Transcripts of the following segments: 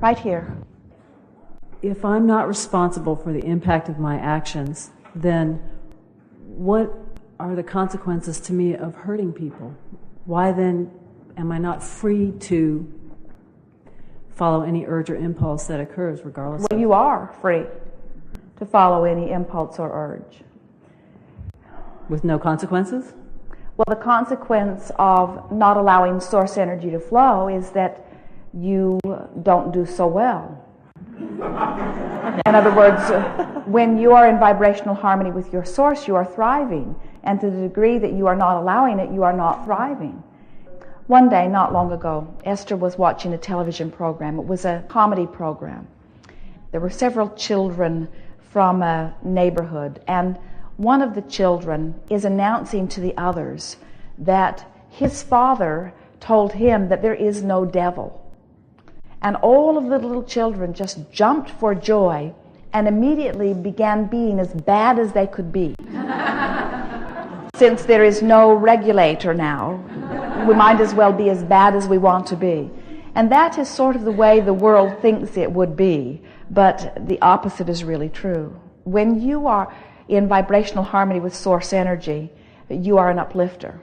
Right here. If I'm not responsible for the impact of my actions, then what are the consequences to me of hurting people? Why then am I not free to follow any urge or impulse that occurs regardless Well, you are free to follow any impulse or urge. with no consequences? Well, the consequence of not allowing source energy to flow is that you don't do so well. In other words, when you are in vibrational harmony with your source, you are thriving. And to the degree that you are not allowing it, you are not thriving. One day, not long ago, Esther was watching a television program. It was a comedy program. There were several children from a neighborhood, and one of the children is announcing to the others that his father told him that there is no devil. And all of the little children just jumped for joy and immediately began being as bad as they could be. Since there is no regulator now, we might as well be as bad as we want to be. And that is sort of the way the world thinks it would be, but the opposite is really true. When you are in vibrational harmony with source energy, you are an uplifter.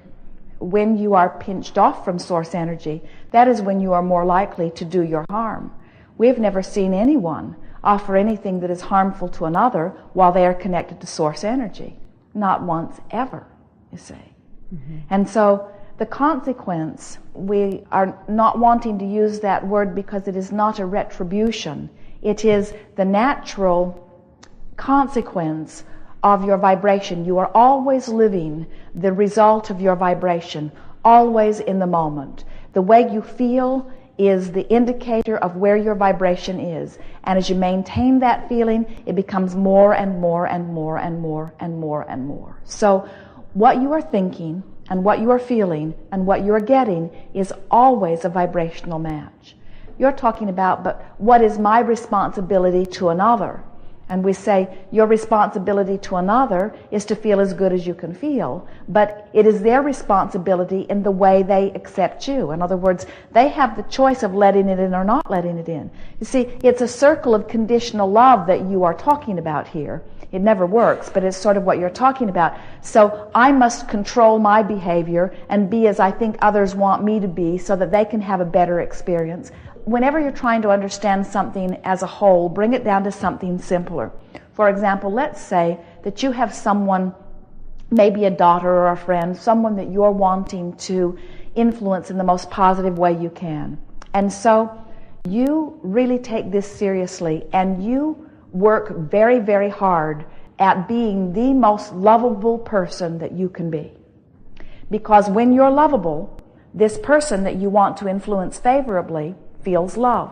When you are pinched off from source energy, that is when you are more likely to do your harm. We've never seen anyone offer anything that is harmful to another while they are connected to source energy. Not once ever, you see. Mm-hmm. And so the consequence, we are not wanting to use that word because it is not a retribution. It is the natural consequence of your vibration. You are always living the result of your vibration, always in the moment. The way you feel is the indicator of where your vibration is. And as you maintain that feeling, it becomes more and more and more and more and more and more. So what you are thinking and what you are feeling and what you are getting is always a vibrational match. You're talking about, but what is my responsibility to another? And we say, your responsibility to another is to feel as good as you can feel. But it is their responsibility in the way they accept you. In other words, they have the choice of letting it in or not letting it in. You see, it's a circle of conditional love that you are talking about here. It never works, but it's sort of what you're talking about. So I must control my behavior and be as I think others want me to be so that they can have a better experience. Whenever you're trying to understand something as a whole, bring it down to something simpler. For example, let's say that you have someone, maybe a daughter or a friend, someone that you're wanting to influence in the most positive way you can. And so you really take this seriously and you work very, very hard at being the most lovable person that you can be. Because when you're lovable, this person that you want to influence favorably feels love.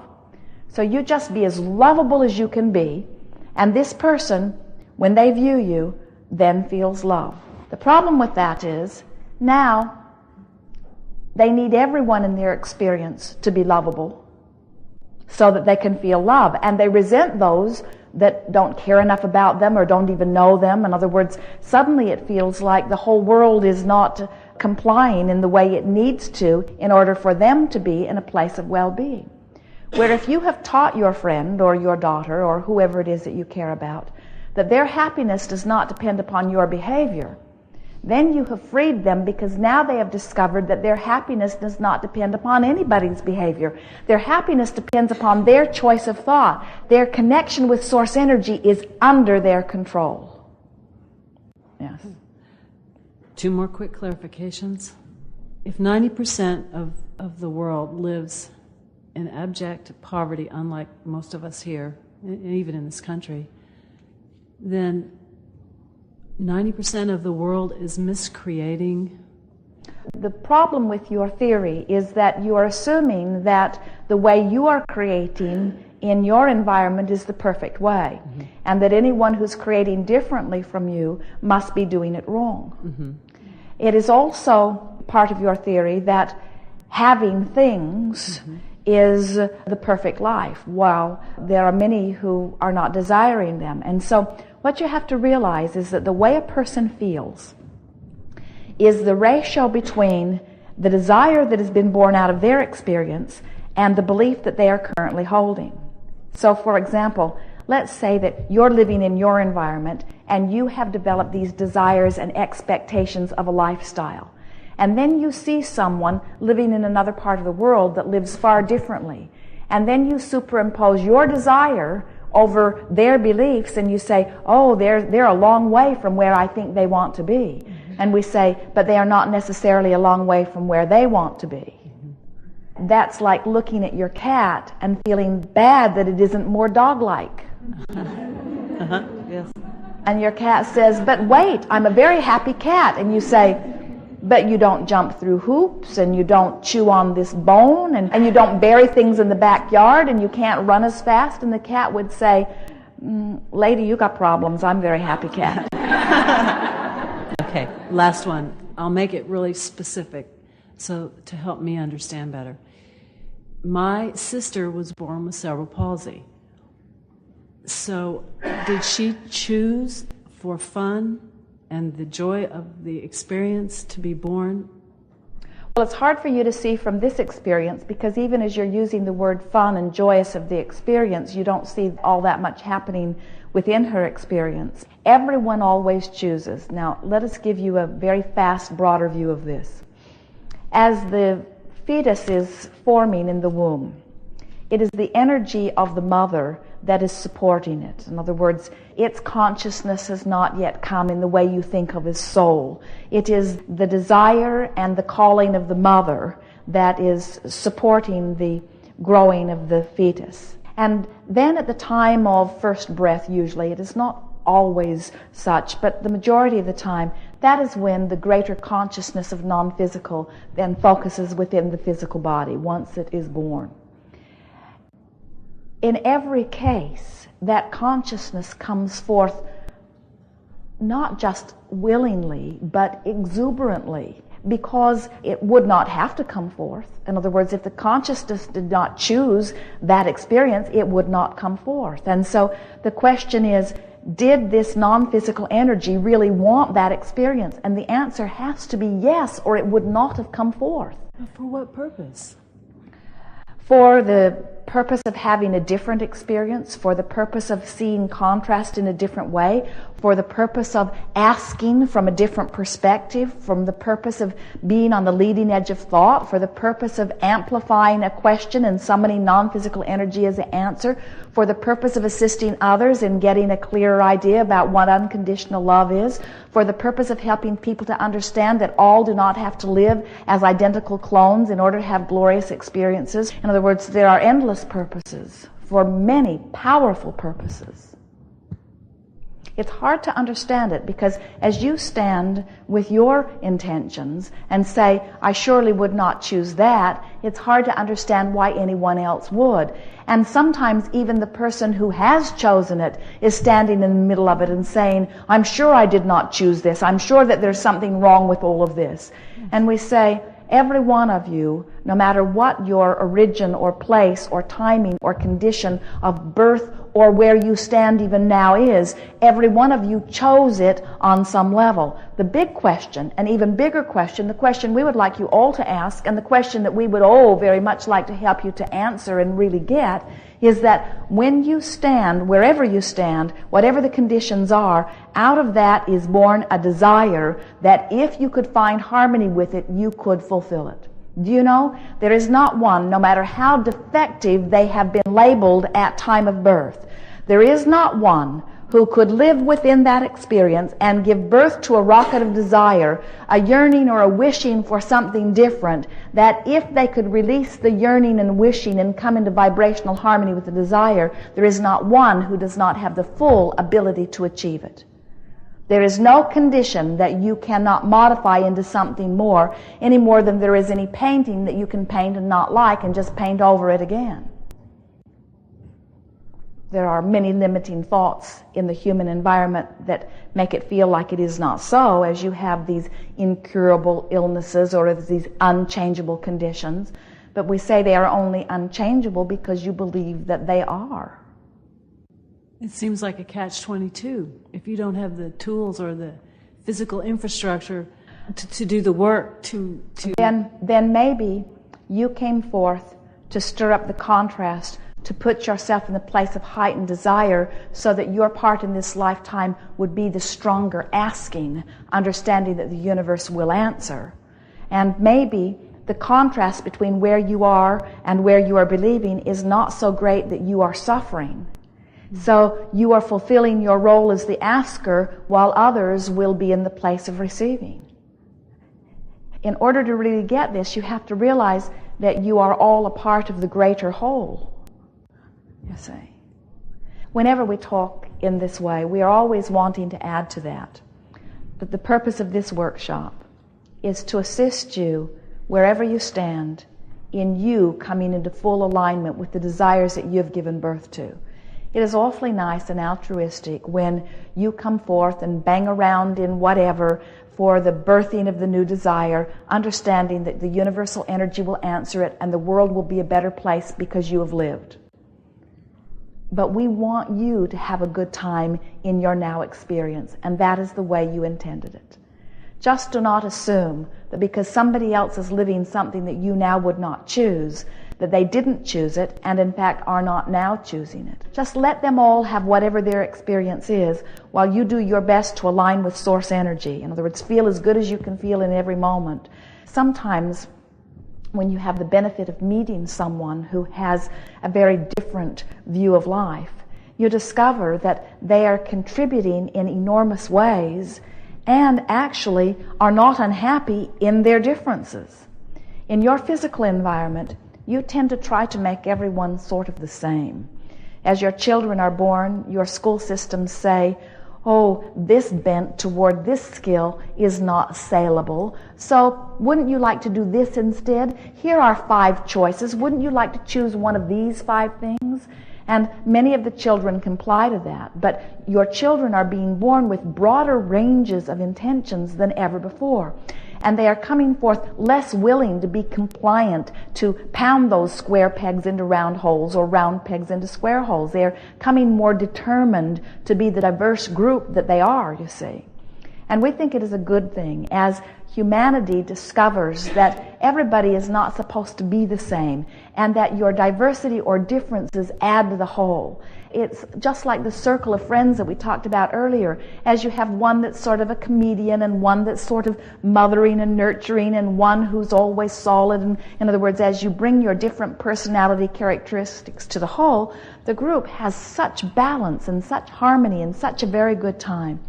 So you just be as lovable as you can be, and this person, when they view you, then feels love. The problem with that is, now they need everyone in their experience to be lovable so that they can feel love, and they resent those that don't care enough about them or don't even know them. In other words, suddenly it feels like the whole world is not complying in the way it needs to in order for them to be in a place of well-being. Where if you have taught your friend or your daughter or whoever it is that you care about that their happiness does not depend upon your behavior, then you have freed them, because now they have discovered that their happiness does not depend upon anybody's behavior. Their happiness depends upon their choice of thought. Their connection with source energy is under their control. Yes. 2 more quick clarifications. If 90% of the world lives in abject poverty, unlike most of us here, and even in this country, then 90% of the world is miscreating. The problem with your theory is that you are assuming that the way you are creating in your environment is the perfect way, mm-hmm. and that anyone who's creating differently from you must be doing it wrong. Mm-hmm. It is also part of your theory that having things mm-hmm. is the perfect life, while there are many who are not desiring them. And so what you have to realize is that the way a person feels is the ratio between the desire that has been born out of their experience and the belief that they are currently holding. So, for example, let's say that you're living in your environment and you have developed these desires and expectations of a lifestyle. And then you see someone living in another part of the world that lives far differently. And then you superimpose your desire over their beliefs and you say, oh, they're a long way from where I think they want to be. And we say, but they are not necessarily a long way from where they want to be. That's like looking at your cat and feeling bad that it isn't more dog-like. Yes. And your cat says, but wait, I'm a very happy cat. And you say, but you don't jump through hoops, and you don't chew on this bone, and you don't bury things in the backyard, and you can't run as fast. And the cat would say, lady, you got problems. I'm a very happy cat. Okay, last one. I'll make it really specific so to help me understand better. My sister was born with cerebral palsy. So did she choose for fun and the joy of the experience to be born? Well, it's hard for you to see from this experience because even as you're using the word fun and joyous of the experience, you don't see all that much happening within her experience. Everyone always chooses. Now, let us give you a very fast, broader view of this. As the fetus is forming in the womb, it is the energy of the mother that is supporting it. In other words, its consciousness has not yet come in the way you think of as soul. It is the desire and the calling of the mother that is supporting the growing of the fetus. And then at the time of first breath, usually, it is not always such, but the majority of the time, that is when the greater consciousness of non-physical then focuses within the physical body once it is born. In every case, that consciousness comes forth not just willingly, but exuberantly, because it would not have to come forth. In other words, if the consciousness did not choose that experience, it would not come forth. And so the question is, did this non-physical energy really want that experience? And the answer has to be yes, or it would not have come forth. But for what purpose? For the purpose of having a different experience, for the purpose of seeing contrast in a different way, for the purpose of asking from a different perspective, from the purpose of being on the leading edge of thought, for the purpose of amplifying a question and summoning non-physical energy as an answer, for the purpose of assisting others in getting a clearer idea about what unconditional love is, for the purpose of helping people to understand that all do not have to live as identical clones in order to have glorious experiences. In other words, there are endless purposes, for many powerful purposes. It's hard to understand it because as you stand with your intentions and say, I surely would not choose that, it's hard to understand why anyone else would. And sometimes even the person who has chosen it is standing in the middle of it and saying, I'm sure I did not choose this. I'm sure that there's something wrong with all of this. And we say, every one of you, no matter what your origin or place or timing or condition of birth or where you stand even now is, every one of you chose it on some level. The big question, an even bigger question, the question we would like you all to ask, and the question that we would all very much like to help you to answer and really get, is that when you stand, wherever you stand, whatever the conditions are, out of that is born a desire that if you could find harmony with it, you could fulfill it. Do you know? There is not one, no matter how defective they have been labeled at time of birth, there is not one who could live within that experience and give birth to a rocket of desire, a yearning or a wishing for something different, that if they could release the yearning and wishing and come into vibrational harmony with the desire, there is not one who does not have the full ability to achieve it. There is no condition that you cannot modify into something more, any more than there is any painting that you can paint and not like and just paint over it again. There are many limiting thoughts in the human environment that make it feel like it is not so, as you have these incurable illnesses or these unchangeable conditions. But we say they are only unchangeable because you believe that they are. It seems like a catch-22. If you don't have the tools or the physical infrastructure to do the work, Then maybe you came forth to stir up the contrast, to put yourself in the place of heightened desire so that your part in this lifetime would be the stronger asking, understanding that the universe will answer. And maybe the contrast between where you are and where you are believing is not so great that you are suffering. So you are fulfilling your role as the asker while others will be in the place of receiving. In order to really get this, you have to realize that you are all a part of the greater whole. You see. Whenever we talk in this way, we are always wanting to add to that. That the purpose of this workshop is to assist you wherever you stand in you coming into full alignment with the desires that you have given birth to. It is awfully nice and altruistic when you come forth and bang around in whatever for the birthing of the new desire, understanding that the universal energy will answer it and the world will be a better place because you have lived. But we want you to have a good time in your now experience, and that is the way you intended it. Just do not assume that because somebody else is living something that you now would not choose, that they didn't choose it and in fact are not now choosing it. Just let them all have whatever their experience is while you do your best to align with source energy. In other words, feel as good as you can feel in every moment. Sometimes when you have the benefit of meeting someone who has a very different view of life, you discover that they are contributing in enormous ways and actually are not unhappy in their differences. In your physical environment, you tend to try to make everyone sort of the same. As your children are born, your school systems say, oh, this bent toward this skill is not saleable, so wouldn't you like to do this instead? Here are 5 choices. Wouldn't you like to choose one of these 5 things? And many of the children comply to that, but your children are being born with broader ranges of intentions than ever before. And they are coming forth less willing to be compliant, to pound those square pegs into round holes or round pegs into square holes. They are coming more determined to be the diverse group that they are, you see. And we think it is a good thing as humanity discovers that everybody is not supposed to be the same and that your diversity or differences add to the whole. It's just like the circle of friends that we talked about earlier. As you have one that's sort of a comedian and one that's sort of mothering and nurturing and one who's always solid. And in other words, as you bring your different personality characteristics to the whole, the group has such balance and such harmony and such a very good time.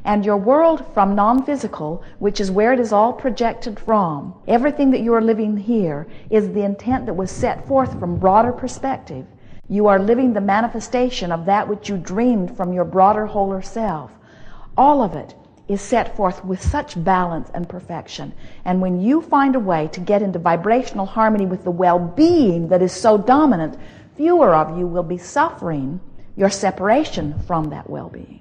And your world from non-physical, which is where it is all projected from, everything that you are living here is the intent that was set forth from broader perspective. You are living the manifestation of that which you dreamed from your broader, wholer self. All of it is set forth with such balance and perfection. And when you find a way to get into vibrational harmony with the well-being that is so dominant, fewer of you will be suffering your separation from that well-being.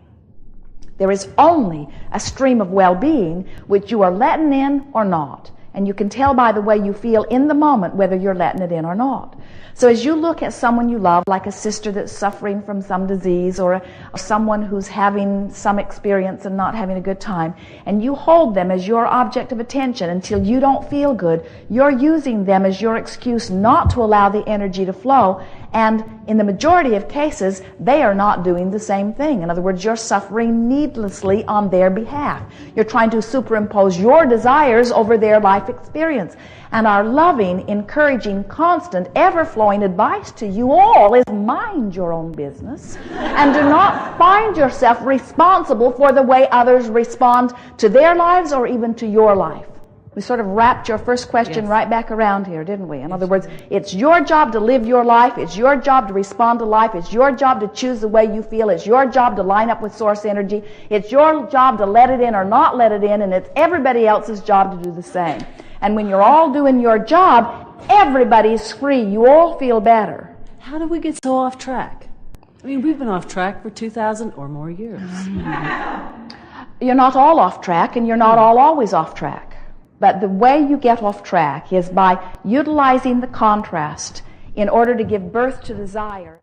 There is only a stream of well-being which you are letting in or not. And you can tell by the way you feel in the moment whether you're letting it in or not. So as you look at someone you love, like a sister that's suffering from some disease or someone who's having some experience and not having a good time, and you hold them as your object of attention until you don't feel good, you're using them as your excuse not to allow the energy to flow. And in the majority of cases, they are not doing the same thing. In other words, you're suffering needlessly on their behalf. You're trying to superimpose your desires over their life experience. And our loving, encouraging, constant, ever-flowing advice to you all is mind your own business and do not find yourself responsible for the way others respond to their lives or even to your life. We sort of wrapped your first question right back around here, didn't we? In other words, it's your job to live your life. It's your job to respond to life. It's your job to choose the way you feel. It's your job to line up with source energy. It's your job to let it in or not let it in, and it's everybody else's job to do the same. And when you're all doing your job, everybody's free. You all feel better. How did we get so off track? I mean, we've been off track for 2,000 or more years. You're not all off track, and you're not all always off track. But the way you get off track is by utilizing the contrast in order to give birth to desire.